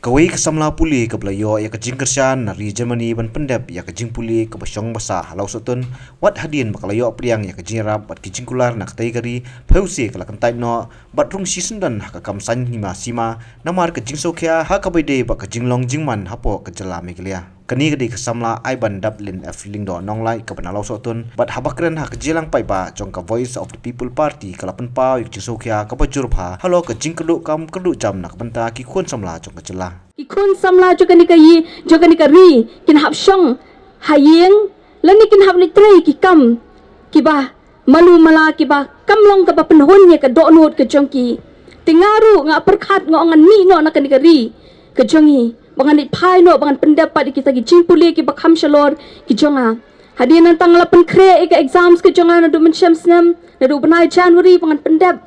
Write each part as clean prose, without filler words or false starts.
Kawai kesamla puli ke belayo ya ke jingkersan nari Germany ban pendep ya ke jing puli ke basyong basa halau sotun wat hadin bakalayo apriang ya ke jingrap bat ke jingkular nak tai gari phausi kala kan tai no bat rung season dan ha kam san hima sima namar ke jingso kya ha ka bede ba ke jinglong jingman hapo ke jela meglia kani gedi kesamla ai ban daplin a feeling do nonglai ke banalau sotun bat habakren ha ke jelang pai ba jong ka voice of the people party kala pen pau yuk jingso kya ka bajur pha halo ke jingkelu kam kelu jam nak benta ki khon samla jong ke jela Ikun samla juga ni kayi juga ni kari kin hap shong hayeng lani kin hap ni tray ki kam ki ba malu mala ki ba kam long ka ba penhon ye ka do not ke jongki tingaru nga perkhat ngo ngan ni no na kan ni kari ke jongi bangan ni phai no bangan pendapat kita ki jingpuli ki ba kham shalor ki jonga hadian tang la pen kre ke exams ke jonga na du men shamsnam na du banai January bangan pendap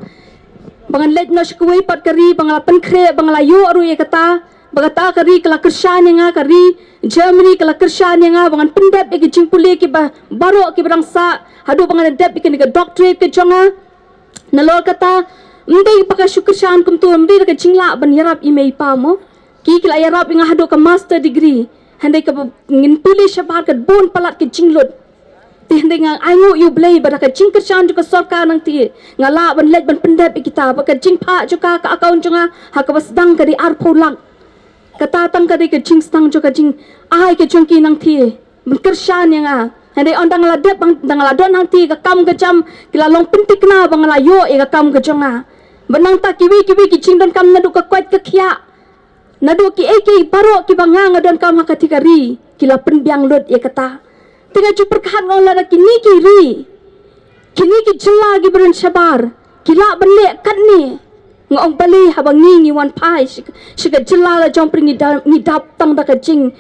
bangan let no shkui pat kari bangan la pen kre bangan la yo aru ye kata bagata kari kala kersan yang kari Germany kala kersan yang bangan pendap ke jingpuli ke baro ke berangsa hadu bangan dep ke doctorate ke jonga nalor kata ndai pakai syukursan kum tu ndai ke jingla ban yarap email pa mo ki kala yarap inga hadu ke master degree handai ke ngin puli shabar ke bon palat ke jinglut handai ngang aingu you blay bar ke jingkersan juga sarkar nang ti ngala ban let ban pendap kita ba ke jingpa juga ke account jonga ha ke basdang ke di arpo lang kata tang kadi ke jing stang jo ke jing ai ke jongki nang thi berkersan yang hande ondang la dep bang dang la don nang thi ke kam ke jam kila long pentik na bang la yo e ke kam ke jonga benang ta kiwi ki jing don kam nadu ke kwat ke khia nadu ki ki baro ki banga ngadon kam ha ka ri kila pen biang lut e kata tinga ju perkhan ngol la kini ki ri kini ki jela gi beren sabar kila benle kat ni ngong bali habang ngi wan pai shiga jela la jom pringi ni dap tang da ka jing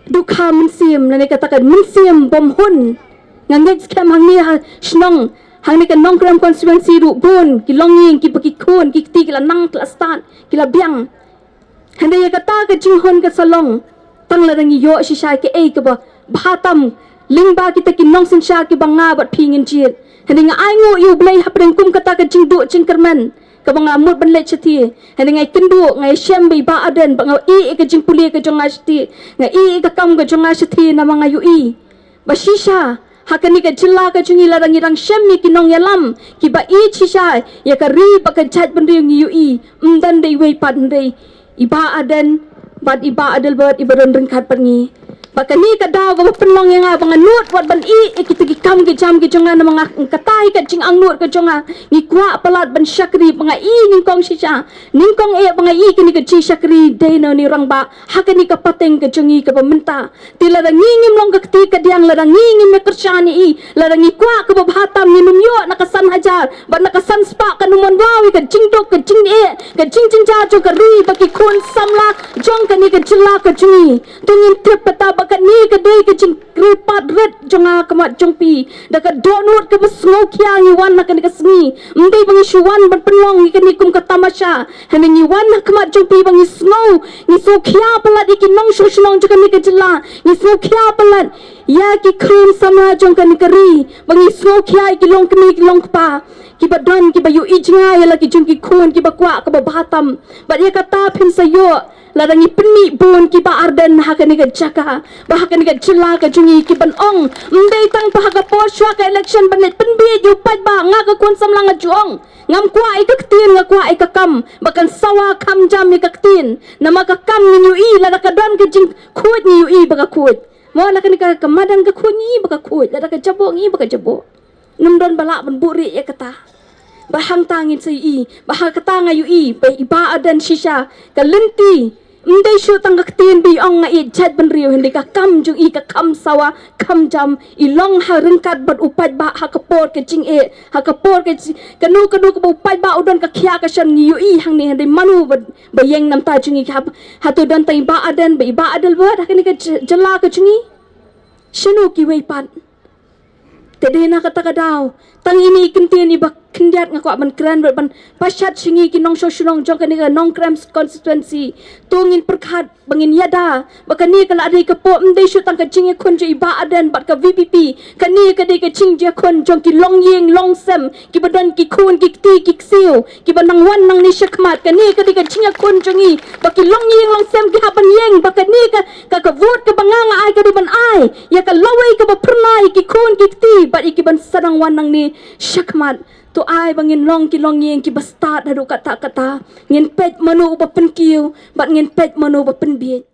dukha mensim nani kata ka mensim bom hun ngangek skam hang ni ha snong hang ni ka nong kram constituency ru bon ki longing ki paki khon ki ti ki la nang kla stan ki la biang hande ya kata ka jing hon ka salong tang la rangi yo shi sha ke e ka ba bhatam lingba kita ki nong sin sha ki banga bat phingin jit hande nga ai ngo yu blai hapreng kum kata ka jing du jing kerman kabang amut ban let chati hande ngai kendu ngai shem bi ba aden bang i ke jing puli ke jonga chati ngai i ke kam ke jonga chati na manga yu i ba shisha hakani ke jilla ke jungi la rangi rang shem ni kinong yalam ki ba i chisha ya ka ri ba ke chat ban ri yu i dan dei wei pan dei iba aden bad iba adel bad ibaron ringkat pangi bakani ka daw ga penlong yang abang nut wat ban i kita gi kam gi jam gi jonga na mga katai ka jing ang nut ka jonga ni kwa palat ban syakri mga i ning kong shisha ning kong e mga i kini ka chi syakri de no ni rang ba hakani ka pateng ka jongi ka pamenta tila ra ngingim long ka ti ka diang la ra ngingim me kersyani i la ra ngi kwa ka babhatam ni numyo nakasan hajar ba nakasan spa ka numon wawi ka jing dok ka jing e ka jing ja jo ka ri ba ki khon samla jong ka ni ka jilla ka jungi tungin trip pata kat ni ke dei ke jing ripat red jonga kamat jongpi da ka donut ke besngo kya ni wan nak ni ka sngi mdei bangi shuwan ban penlong ni ke ni kum ka tamasha han ni wan kamat jongpi bangi snow ni so kya palat iki nong shushnong juga ni ke jela ni so kya palat ya ki khum sama jong ka ni kari bangi snow kya iki long kni ki long pa ki badon ki bayu ijnga ya lagi jong ki khun ki bakwa ka bahatam ba ya kata phin sayo larangi peni bon ki ba arden hakani ka jaka ba hakani ka jela ka jungi ki ban ong mdei tang pa ka por shwa ka election banet penbi ju pat ba nga ka kon samlang juong ngam kwa ai ka tin nga kwa ai ka kam bakan sawa kam jam ni ka tin na maka kam ni yu i la ka don ka jing khut ni yu i ba ka khut mo la ka ni ka kamadan ka khut ni ba ka khut la ka jabo ni ba ka jabo num don bala ban buri ya kata bahang tangin sa i bahang katanga yu i ba iba adan shisha ka lenti ndai shu tang tin bi ong nga i chat ban riu hindi ka kam jung i ka kam sawa kam jam i long ha ringkat bat upat ba ha ka por ke jing e ha ka por ke kanu ka upat ba udon ka khya ka shan ngi yu i hang ni hindi manu ba yeng nam ta jung i ka ha tu don tai ba adan ba iba adal ba ha ni ka jala ka jung i shinu ki wei pat Tedena kata kadau. Tang ini kenti ni bak kendiat ngako aban kran ban pasyat singi ki nong sosulong jong kanika nong krams constituency. Tungin perkhat bangin yada. Bakani kala adai ke po mdai syu tang ka jinge kun je iba aden bat ka VPP. Kani ka dei ka ching je kun jong ki long yeng long sem ki badan ki kun ki ti ki siu ki banang wan nang ni syakmat kani ka dei ka chinga kun jongi baki long yeng long sem ki haban yeng bakani ka vote ka banganga ai ka di ban ai ya ka lawai ka ba pernai ki kun ki ti bat iki ban sadang wan nang ni syakmat tu ai bangin long yeng ki bastat hadu kata ngin pet manu ba penkiu bat ngin pet manu ba penbiet